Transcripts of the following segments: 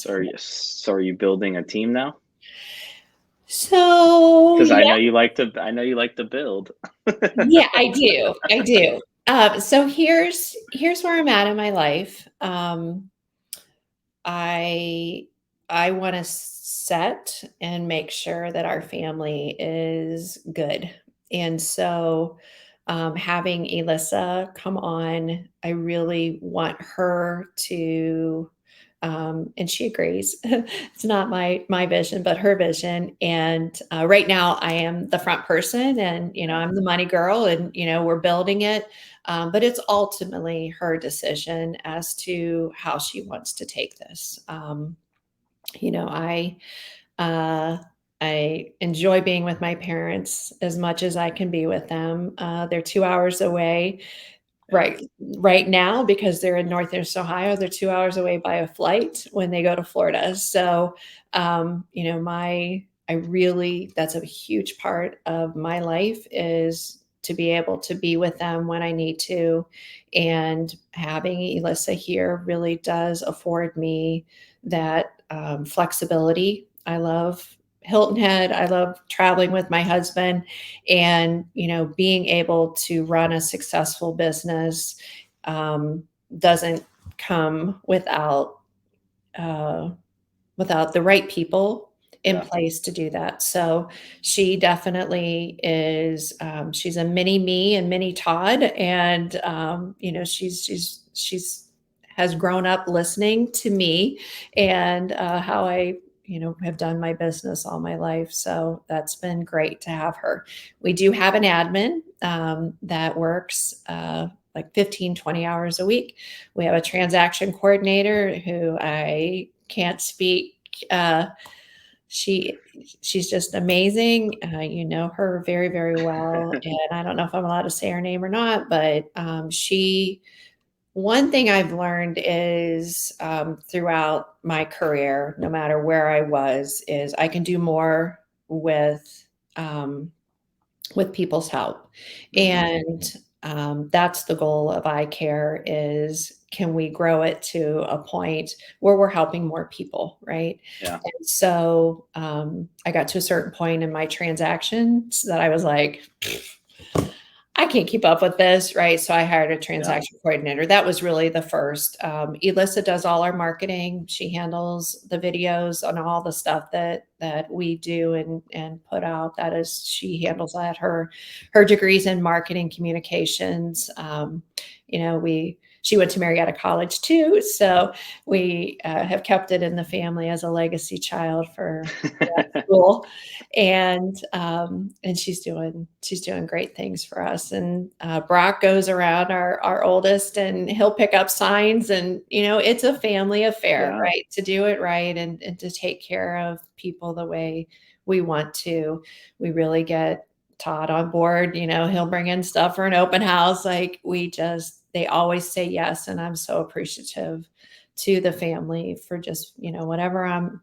That's So cool. are you building a team now? So Because I yeah, know you like to. I know you like to build. yeah, I do. I do. So here's where I'm at in my life. I I want to set and make sure that our family is good. And so having Elissa come on, I really want her to and she agrees. It's not my vision, but her vision. And right now, I am the front person, and Yeah, I'm the money girl, and we're building it. But it's ultimately her decision as to how she wants to take this. You know, I uh, I enjoy being with my parents as much as I can be with them. They're 2 hours away. yeah, Right now, because they're in Northeast Ohio, they're 2 hours away by a flight when they go to Florida. So, I really that's a huge part of my life is to be able to be with them when I need to. And having Elissa here really does afford me that, flexibility. I love Hilton Head. I love traveling with my husband, and being able to run a successful business doesn't come uh, without the right people in yeah. place to do that. So she definitely is. She's a mini me and mini Todd, and she's has grown up listening to me and how I have done my business all my life. So that's been great to have her. We do have an admin that works like 15, 20 hours a week. We have a transaction coordinator who I can't speak. Uh, she she's just amazing. You know her very, very well, and I don't know if I'm allowed to say her name or not, but she. One thing I've learned is throughout my career, no matter where I was, is I can do more um, with people's help. Hmm. And that's the goal of eye care is can we grow it to a point where we're helping more people, right? Yeah, And so I got to a certain point in my transactions that I was like, I can't keep up with this, right? So I hired a yeah, transaction coordinator. That was really the first. Elissa does all our marketing. She handles the videos on all the stuff that we do and put out. That is, she handles that. Her degrees in marketing communications. We she went to Marietta College too, so we have kept it in the family as a legacy child for that school, and she's doing great things for us. And Brock goes around our oldest, and he'll pick up signs, and it's a family affair, yeah. right? To do it right and to take care of people the way we want to. We really get Todd on board. He'll bring in stuff for an open house. Like they always say yes, and I'm so appreciative to the family for just whatever I'm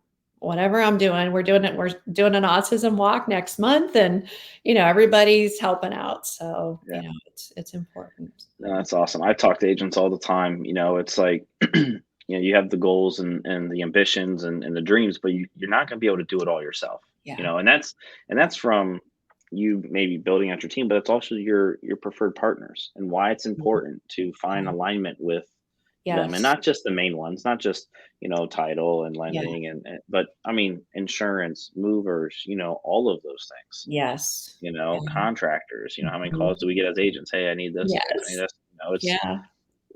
doing. We're doing it. We're doing an autism walk next month, and everybody's helping out. So Yeah. it's important. No, that's awesome. I talk to agents all the time. It's like, you have the goals and the ambitions and the dreams, but you're not going to be able to do it all yourself. Yeah. And that's from you maybe building out your team, but it's also your preferred partners and why it's Mhm. important to find Yeah. alignment with them, and Yes. not just the main ones, not just title and Yeah. lending, but I mean insurance, movers, all of those things. Yes. Yeah. Contractors, how many Mhm. calls do we get as agents? Hey, I need this fixed. I need Yes. this. It's Yeah.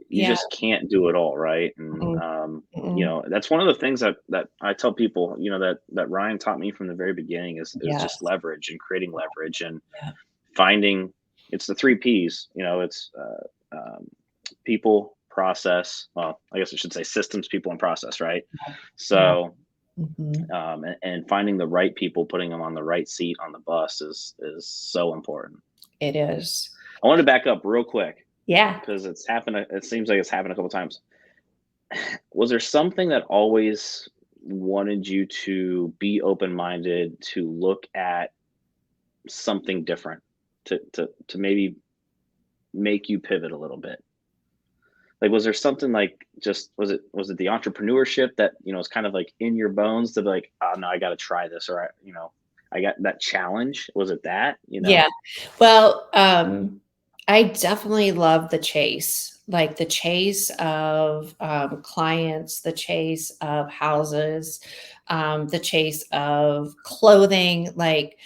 you Yeah. just can't do it all, right? And Mm-mm. Mm-mm. that's one of the things that I tell people, that Ryan taught me from the very beginning is just Yes. leverage and creating leverage and Yeah. finding. It's the three P's. It's people, process. Well, I guess I should say systems, people, and process, right? Yeah. So Mhm. and finding the right people, putting them on the right seat on the bus is so important. It is. I wanted to back up real quick Yeah. because it's happened. It seems like it's happened a couple times. Was there something that always wanted you to be open minded, to look at something different, to maybe make you pivot a little bit? Like, was there something like just was it the entrepreneurship that, is kind of like in your bones to be like, "Oh, no, I gotta try this," or I got that challenge? Was it that, you know? Yeah. Well, I definitely love the chase, like the chase of clients, the chase of houses, the chase of clothing. Like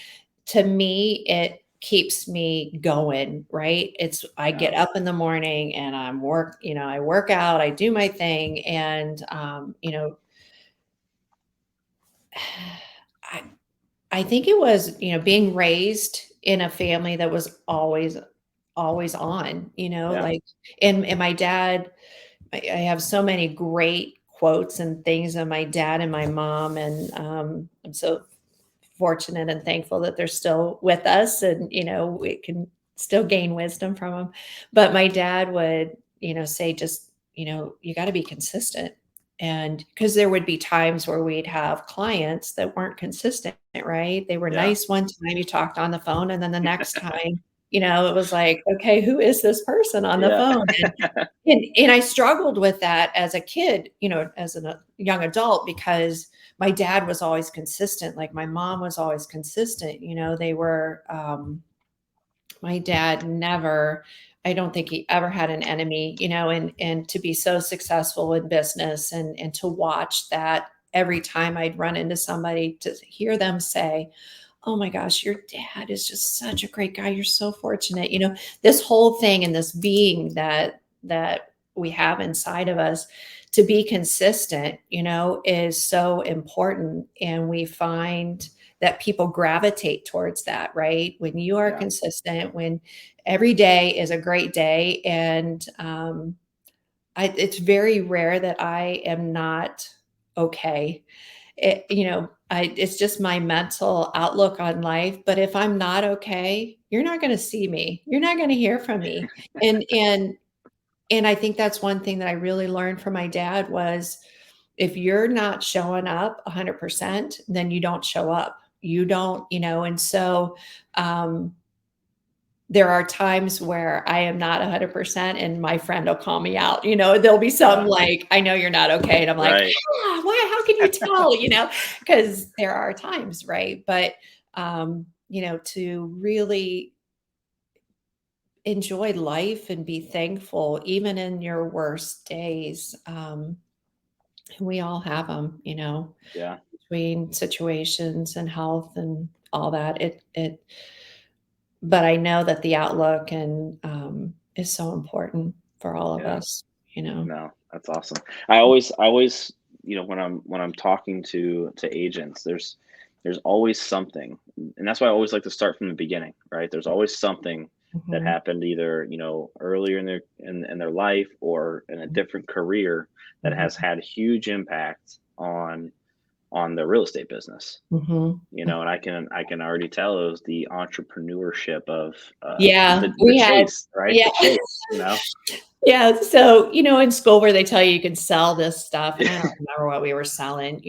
to me, it keeps me going, right? I Yeah, get up in the morning and I work out, I do my thing, and I I think it was, being raised in a family that was always on, yeah, like and my dad, I have so many great quotes and things of my dad and my mom, and I'm so fortunate and thankful that they're still with us, and we can still gain wisdom from them. But my dad would, say, just, you got to be consistent. And because there would be times where we'd have clients that weren't consistent, right? They were yeah, nice one time, you talked on the phone, and then the next time, it was like, okay, who is this person on the yeah, phone? And I struggled with that as a kid, as a young adult, because my dad was always consistent, like my mom was always consistent, they were, my dad never, I don't think he ever had an enemy, and to be so successful in business, and to watch that every time I'd run into somebody, to hear them say, "Oh my gosh, your dad is just such a great guy. You're so fortunate." This whole thing and this being that we have inside of us, to be consistent, is so important. And we find that people gravitate towards that, right? When you are yeah, consistent, when every day is a great day. And it's very rare that I am not okay. It's just my mental outlook on life. But if I'm not okay, you're not going to see me. You're not going to hear from me. And I think that's one thing that I really learned from my dad was, if you're not showing up 100%, then you don't show up. You don't, and so um, there are times where I am not 100% and my friend will call me out. There'll be some yeah, like, "I know you're not okay." And I'm like, right, Why? How can you tell?" Because there are times, right? But, to really enjoy life and be thankful, even in your worst days. We all have them, yeah, between situations and health and all that. But I know that the outlook and is so important for all of yeah. us. No, that's awesome. I always, when I'm talking to agents, there's always something, and that's why I always like to start from the beginning, right? There's always something that Mhm, happened either, earlier in their life or in a different career that has mhm, had huge impact on the real estate business. mhm. And I can already tell it was the entrepreneurship of Yeah, the we had chase, right? yeah. The chase. Yeah, so, in school where they tell you can sell this stuff, and I don't remember what we were selling,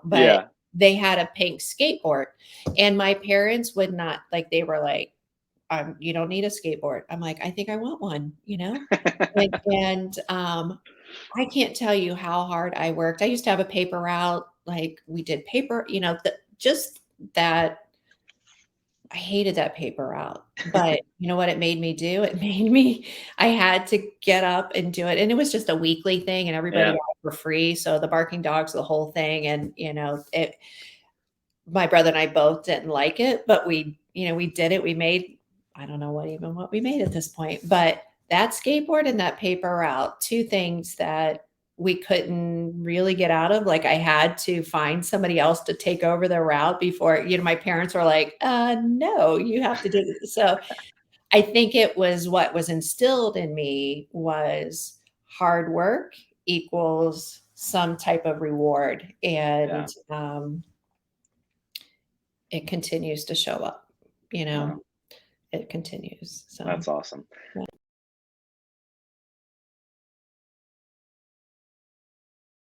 but Yeah. they had a pink skateboard, and my parents would not, like, they were like, "You don't need a skateboard." I'm like, "I think I want one?" And I can't tell you how hard I worked. I used to have a paper route, like, we did paper, just that. I hated that paper route, but you know what it made me do? It made me I had to get up and do it, and it was just a weekly thing, and everybody got Yeah. it for free, so the barking dogs, the whole thing, and, it my brother and I both didn't like it, but we did it. We made, I don't know what we made at this point, but that skateboard and that paper route, 2 things that we couldn't really get out of. Like, I had to find somebody else to take over the route before, my parents were like, no, you have to do this." So I think it was what was instilled in me was hard work equals some type of reward. Yeah. And it continues to show up, you know, Wow. it continues. So, That's awesome.